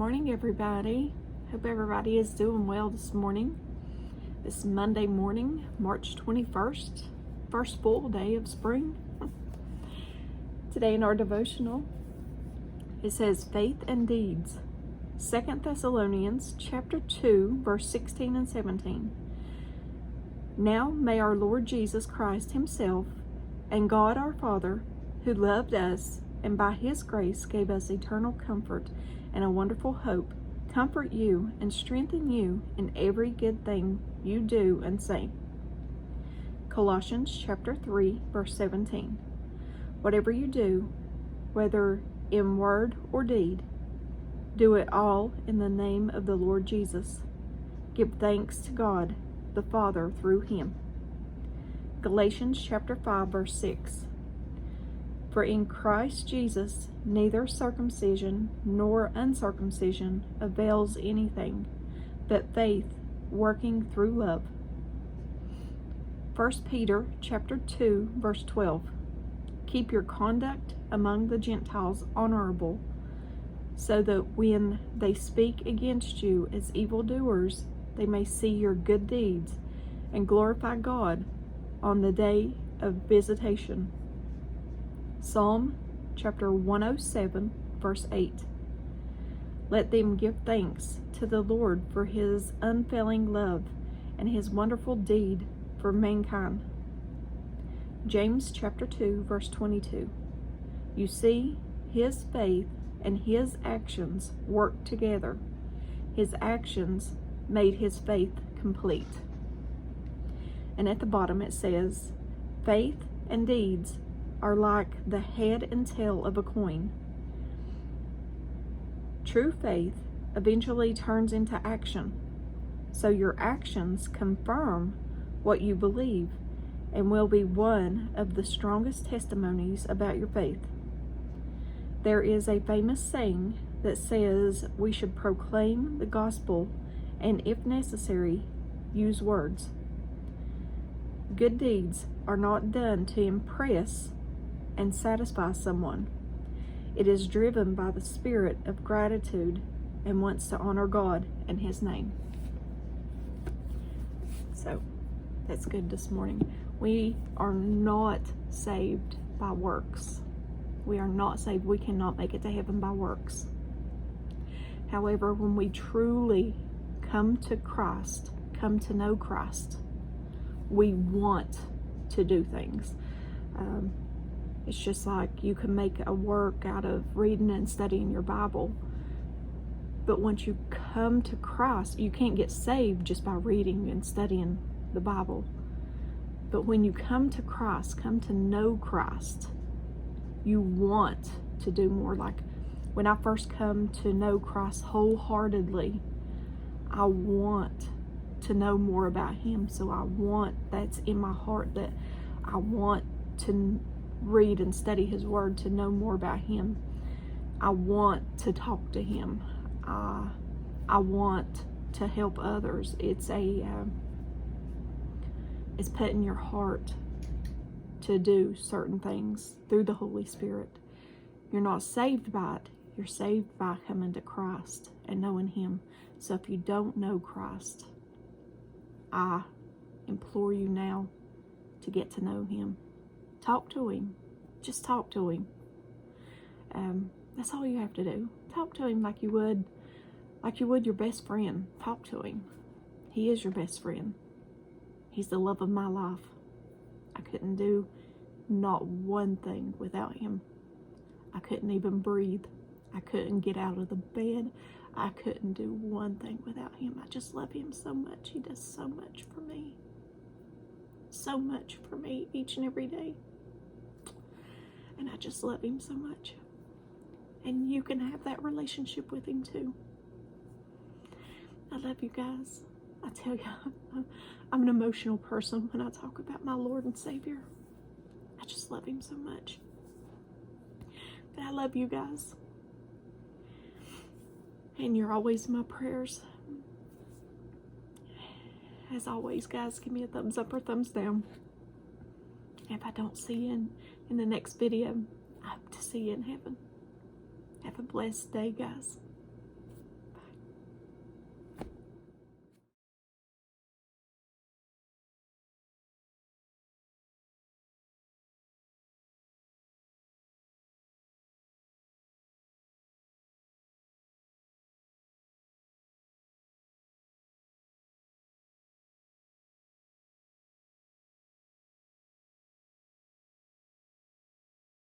morning, everybody. Hope everybody is doing well this morning. This Monday morning, March 21st, first full day of spring. Today in our devotional, it says faith and deeds. 2 Thessalonians chapter 2, verse 16 and 17. Now may our Lord Jesus Christ himself and God our Father, who loved us and by his grace gave us eternal comfort and a wonderful hope, comfort you and strengthen you in every good thing you do and say. Colossians chapter 3, verse 17. Whatever you do, whether in word or deed, do it all in the name of the Lord Jesus. Give thanks to God the Father through him. Galatians chapter 5, verse 6. For in Christ Jesus neither circumcision nor uncircumcision avails anything, but faith working through love. 1 Peter chapter 2, verse 12. Keep your conduct among the Gentiles honorable, so that when they speak against you as evildoers, they may see your good deeds and glorify God on the day of visitation. Psalm chapter 107, verse 8. Let them give thanks to the Lord for his unfailing love and his wonderful deed for mankind. James chapter 2, verse 22. You see, his faith and his actions worked together. His actions made his faith complete. And at the bottom it says, faith and deeds are like the head and tail of a coin. True faith eventually turns into action, so your actions confirm what you believe and will be one of the strongest testimonies about your faith. There is a famous saying that says we should proclaim the gospel and, if necessary, use words. Good deeds are not done to impress and satisfy someone. It is driven by the spirit of gratitude and wants to honor God and his name. So that's good this morning. We are not saved by works. We are not saved. We cannot make it to heaven by works. However, when we truly come to Christ, come to know Christ, we want to do things. It's just like you can make a work out of reading and studying your Bible. But once you come to Christ, you can't get saved just by reading and studying the Bible. But when you come to Christ, come to know Christ, you want to do more. Like when I first come to know Christ wholeheartedly, I want to know more about him. So that's in my heart, that I want to read and study his word to know more about him. I want to talk to him. I want to help others. It's put in your heart to do certain things through the Holy Spirit. You're not saved by it. You're saved by coming to Christ and knowing him. So if you don't know Christ, I implore you now to get to know him. Talk to him. Just talk to him. That's all you have to do. Talk to him like you would your best friend. Talk to him. He is your best friend. He's the love of my life. I couldn't do not one thing without him. I couldn't even breathe. I couldn't get out of the bed. I couldn't do one thing without him. I just love him so much. He does so much for me. So much for me each and every day. And I just love him so much. And you can have that relationship with him too. I love you guys. I tell you, I'm an emotional person when I talk about my Lord and Savior. I just love him so much. But I love you guys. And you're always in my prayers. As always, guys, give me a thumbs up or thumbs down. If I don't see you in the next video, I hope to see you in heaven. Have a blessed day, guys.